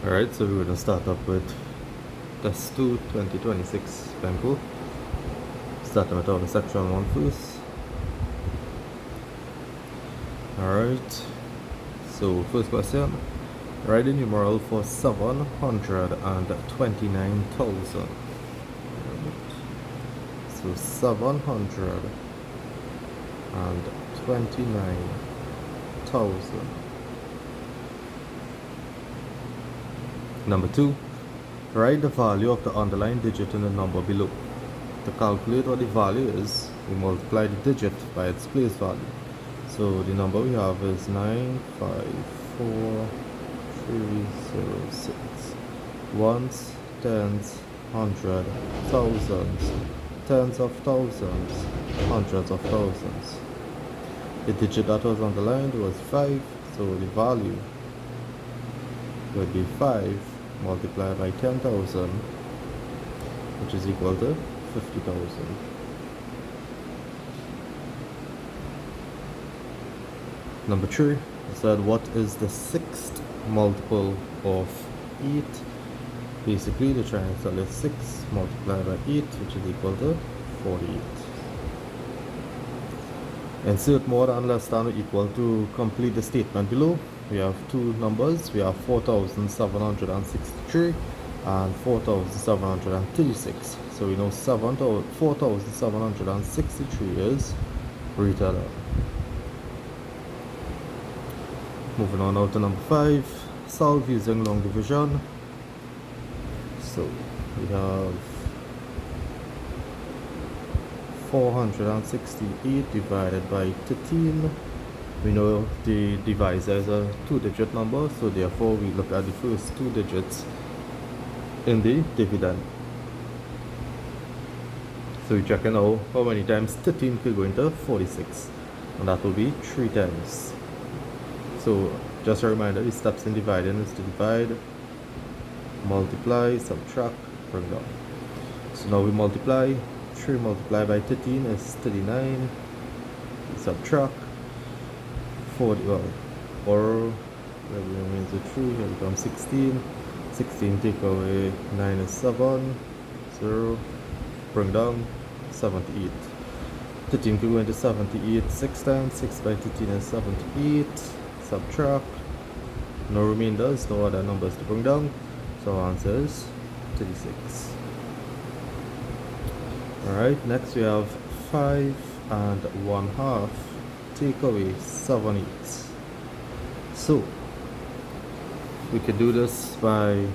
Alright, so we're going to start up with test 2 2026 Benco. Starting with our section 1 first. Alright, so first question. Write the numeral for 729,000. So 729,000. Number 2. Write the value of the underlying digit in the number below. To calculate what the value is, we multiply the digit by its place value. So the number we have is 954,306. Ones, tens, hundred, thousands, tens of thousands, hundreds of thousands. The digit that was underlined was 5, so the value would be 5 multiplied by 10,000, which is equal to 50,000. Number 3, I said what is the sixth multiple of 8? Basically, the triangle is 6 multiplied by 8, which is equal to 48. Insert more than, less than, or equal to complete the statement below. We have two numbers. We have 4,763 and 4,736. So we know 4,763 is greater than. Moving on now to number 5. Solve using long division. So we have 468 divided by 13. We know the divisor is a 2-digit number, so therefore we look at the first 2 digits in the dividend. So we're checking out how many times 13 could go into 46, and that will be 3 times. So just a reminder, the steps in dividing is to divide, multiply, subtract, bring down. So now we multiply. 3 multiplied by 13 is 39. We subtract 40, or remains a 3, here becomes 16. 16 take away 9 is 7, 0, bring down 78. 13 could go into 78 6 times. 6 by 13 is 78. Subtract, no remainders, no other numbers to bring down, so our answer is 36. Alright, next we have 5 and 1/2 take away 7/8. So we could do this by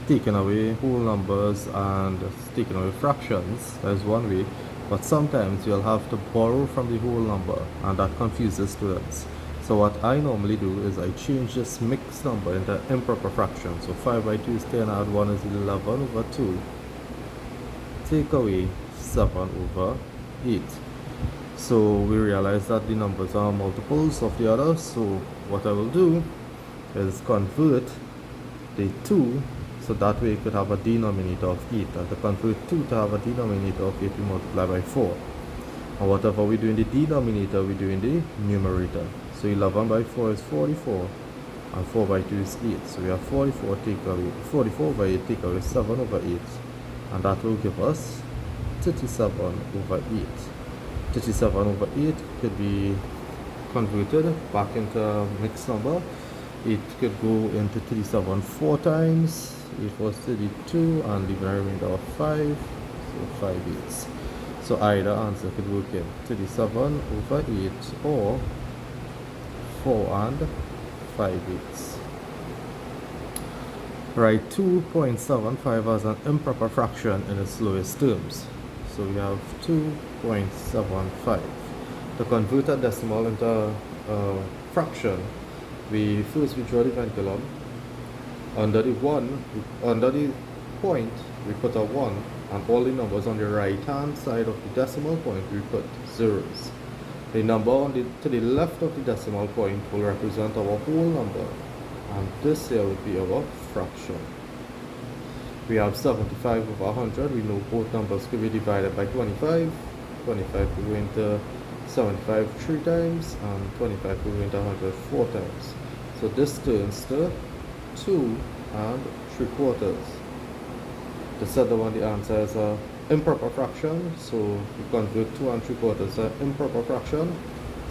taking away whole numbers and taking away fractions. That is one way, but sometimes you'll have to borrow from the whole number, and that confuses students. So what I normally do is I change this mixed number into improper fraction. So 5 by 2 is 10, add 1 is 11 over 2. Take away 7 over 8. So we realize that the numbers are multiples of the other. So what I will do is convert the 2, so that way you could have a denominator of 8. And to convert 2 to have a denominator of 8, we multiply by 4. And whatever we do in the denominator, we do in the numerator. So 11 by 4 is 44, and 4 by 2 is 8. So we have 44 by 8 take away 7 over 8. And that will give us 37 over 8. 37 over 8 could be converted back into a mixed number. It could go into 37 4 times. It was 32, and leave a remainder of 5, so 5/8. So either answer could work in 37 over 8 or 4 and 5/8. Write 2.75 as an improper fraction in its lowest terms. So we have 2.75. To convert a decimal into a fraction, first we draw the pendulum. Under the point, we put a 1, and all the numbers on the right hand side of the decimal point, we put zeros. The number to the left of the decimal point will represent our whole number, and this here would be our fraction. We have 75 over 100. We know both numbers could be divided by 25. 25 could go into 75 3 times, and 25 could go into 100 4 times. So So this turns to 2 and 3/4. The other one, the answer is a improper fraction, so we convert 2 and 3/4 to improper fraction.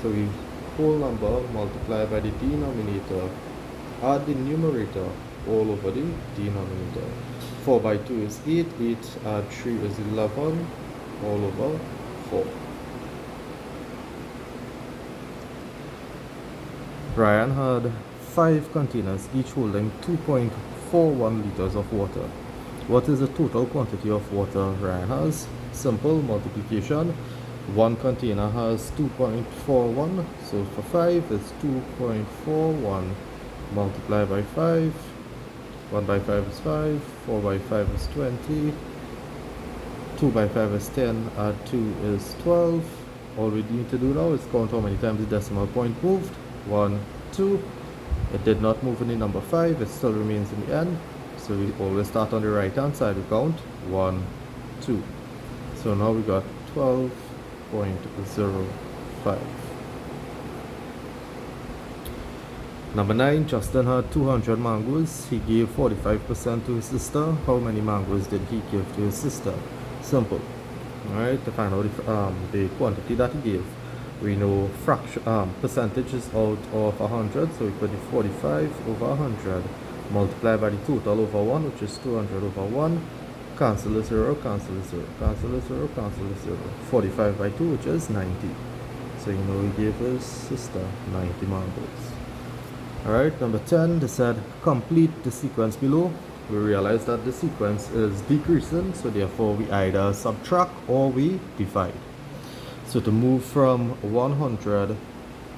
So we whole number multiplied by the denominator, add the numerator all over the denominator. 4 by 2 is 8, 8 add 3 is 11, all over 4. Brian had 5 containers, each holding 2.41 liters of water. What is the total quantity of water Ryan has? Simple multiplication. One container has 2.41, so for 5 it's 2.41 multiplied by 5. 1 by 5 is 5, 4 by 5 is 20, 2 by 5 is 10, add 2 is 12. All we need to do now is count how many times the decimal point moved. 1, 2. It did not move in the number 5, it still remains in the end. So we always start on the right hand side, we count 1, 2. So now we got 12.05. Number 9, Justin had 200 mangoes. He gave 45% to his sister. How many mangoes did he give to his sister? Simple. Alright, to find out the quantity that he gave. We know percentage is out of 100, so we put the 45 over 100 multiplied by the total over 1, which is 200 over 1. Cancel the 0, cancel the 0, cancel the 0, cancel the 0. 45 by 2, which is 90. So you know he gave his sister 90 mangoes. Alright, number 10, they said complete the sequence below. We realize that the sequence is decreasing, so therefore we either subtract or we divide. So to move from 100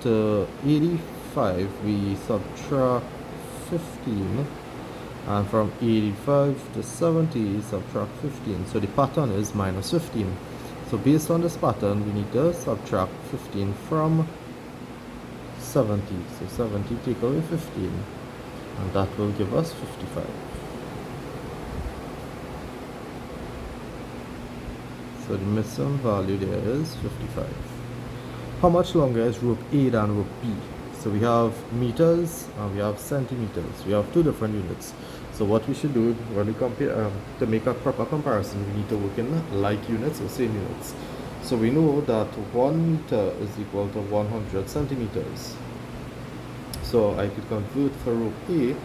to 85, we subtract 15, and from 85 to 70, subtract 15. So the pattern is minus 15. So based on this pattern, we need to subtract 15 from 70. So 70 take away 15, and that will give us 55. So the missing value there is 55. How much longer is rope A than rope B? So we have meters and we have centimeters. We have two different units. So what we should do when we compare, to make a proper comparison, we need to work in like units or same units. So we know that 1 meter is equal to 100 centimeters. So I could convert for rope A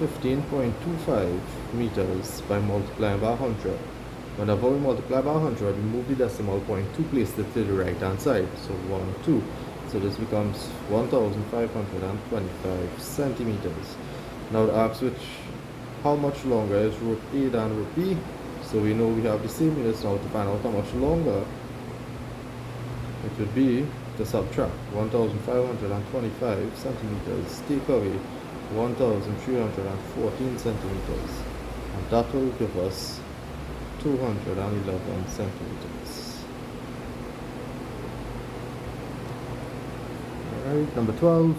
15.25 meters by multiplying by 100. Whenever we multiply by 100, we move the decimal point 2 places to the right hand side. So 1, 2. So this becomes 1,525 centimeters. Now to ask how much longer is rope A than rope B? So we know we have the same units now. To find out how much longer, it would be to subtract 1,525 centimeters, take away 1,314 centimeters, and that will give us 211 centimeters. Alright, number 12.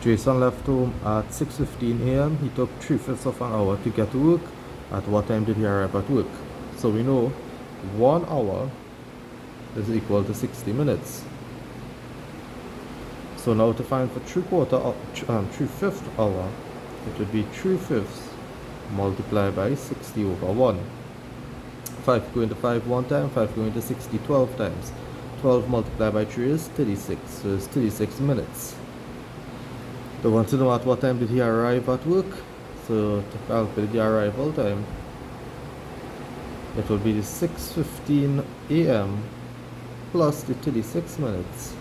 Jason left home at 6:15 a.m. He took 3/5 of an hour to get to work. At what time did he arrive at work? So we know 1 hour is equal to 60 minutes. So now to find for 3/5 hour, it would be 3/5 multiplied by 60 over 1. 5 going to 5 one time, 5 going to 60 12 times. 12 multiplied by 3 is 36, so it's 36 minutes. So want to know at what time did he arrive at work? So to calculate the arrival time, it will be the 6:15 a.m. plus the 36 minutes,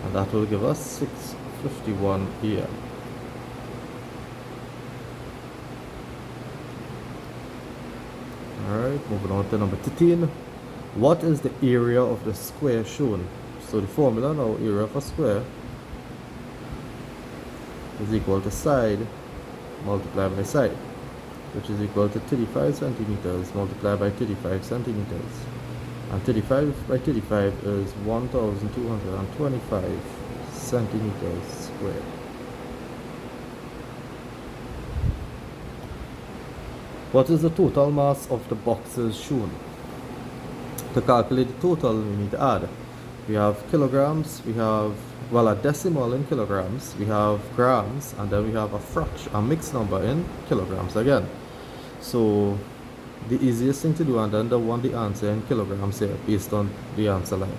and that will give us 6:51 a.m. Alright, moving on to number 13. What is the area of the square shown? So the formula now, area of a square is equal to side multiplied by side, which is equal to 35 centimeters multiplied by 35 centimeters. And 35 by 35 is 1,225 centimeters squared. What is the total mass of the boxes shown? To calculate the total, we need to add. We have kilograms, we have well, a decimal in kilograms, we have grams, and then we have a mixed number in kilograms again. So the easiest thing to do, and then the answer in kilograms here based on the answer line.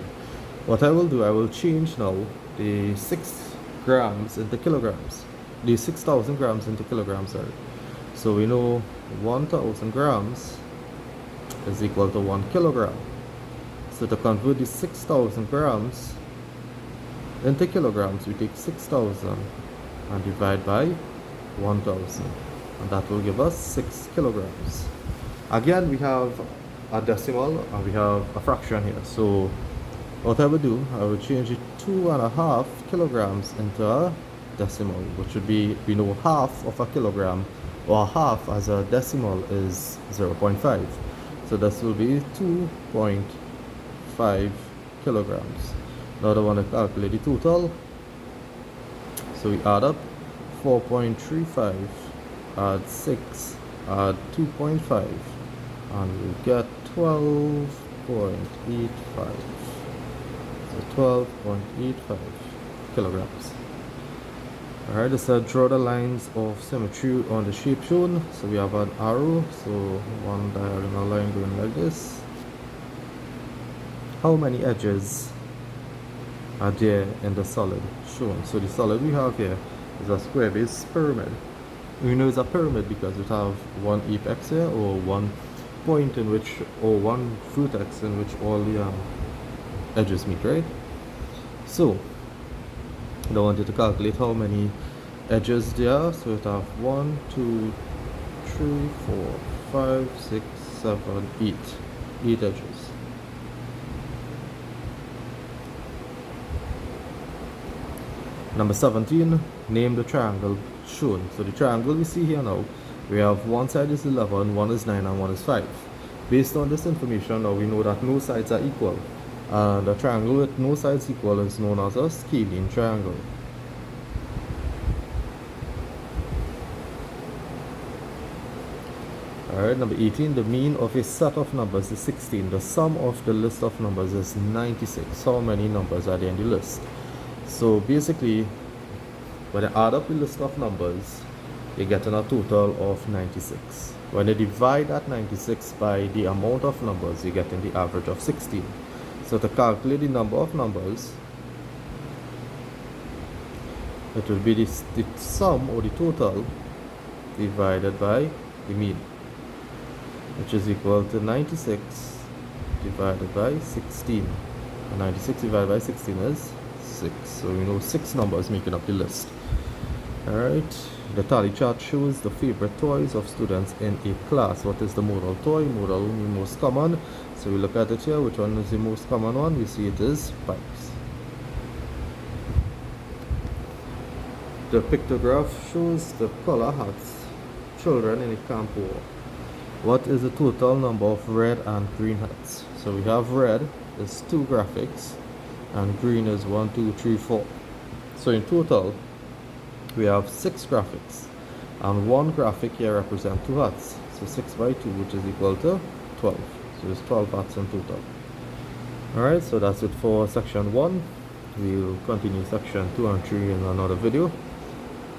What I will do, I will change now the 6 grams into kilograms, the 6,000 grams into kilograms, sorry. So we know 1,000 grams is equal to 1 kilogram. So to convert the 6,000 grams into kilograms, we take 6,000 and divide by 1,000, and that will give us 6 kilograms. Again, we have a decimal and we have a fraction here. So what I would do, I would change it 2.5 kilograms into a decimal, which would be, we know half of a kilogram, or half as a decimal is 0.5. So this will be 2.5 kilograms. Now I want to calculate the total. So we add up 4.35, add 6, add 2.5, and we get 12.85. So 12.85 kilograms. Alright, this is draw the lines of symmetry on the shape shown. So we have an arrow, so one diagonal line going like this. How many edges are there in the solid shown? So the solid we have here is a square base pyramid. We know it's a pyramid because we have one apex here, or one point in which, or one vertex in which all the edges meet, right? So I want you to calculate how many edges there are. So we have 1, 2, 3, 4, 5, 6, 7, 8. 8 edges. Number 17, name the triangle shown. So the triangle we see here now, we have one side is 11, one is 9, and one is 5. Based on this information, now we know that no sides are equal. And a triangle with no sides equal is known as a scalene triangle. Alright, number 18, the mean of a set of numbers is 16. The sum of the list of numbers is 96. How many numbers are there in the list? So basically, when you add up the list of numbers, you get a total of 96. When you divide that 96 by the amount of numbers, you get the average of 16. So to calculate the number of numbers, it will be the sum, or the total, divided by the mean, which is equal to 96 divided by 16. And 96 divided by 16 is 6. So we know 6 numbers making up the list. Alright, the tally chart shows the favorite toys of students in a class. What is the modal toy? Modal means most common. So we look at it here, which one is the most common one? We see it is pipes. The pictograph shows the color hats children in a camp wore. What is the total number of red and green hats? So we have red is 2 graphics and green is 1, 2, 3, 4. So in total we have 6 graphics, and one graphic here represents 2 hats. So 6 by 2, which is equal to 12. So there's 12 hats in total. Alright, so that's it for section 1. We'll continue section 2 and 3 in another video.